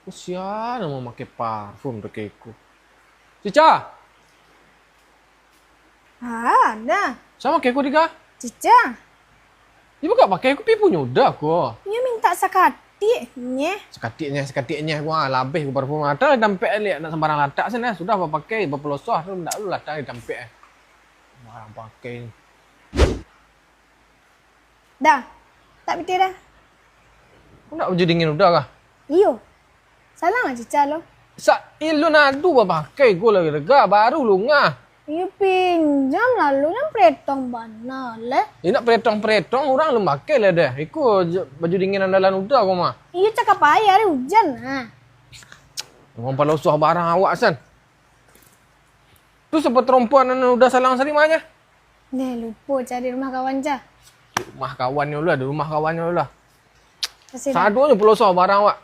Kesian mau pakai parfum dekeku. Cica, Ada. sama keku diga. Cica. Ibu gak pakai aku pi punya udah aku. Ia minta sakati. Nye. Sekatiknya gua labih ku parfum ada dampek lihat nak sembarang latak sana sudah apa pakai berpelosah tu ndak lu latak dampek. Barang pakai. Dah. Tak betul dah. Aku ndak baju dingin udah kah? Iyo. Salah nggak Cica lo? Sa ilu nadu apa pakai gua lagi lega baru lu ngah. Iyo pinjam lalu yang pretong bana le. Ini nak pretong orang lu pakai lah dah. Iku baju dingin andalan udah aku mah. Iyo cakap aja hari hujan nah. Orang pelosah barang awak san. Tu sebab perempuan anu udah salang sari mahnya. Deh lupa cari rumah kawan Ca. Rumah kawannya lah, ada rumah kawannya lah. Kasih dah. Sadunya pelosah barang awak.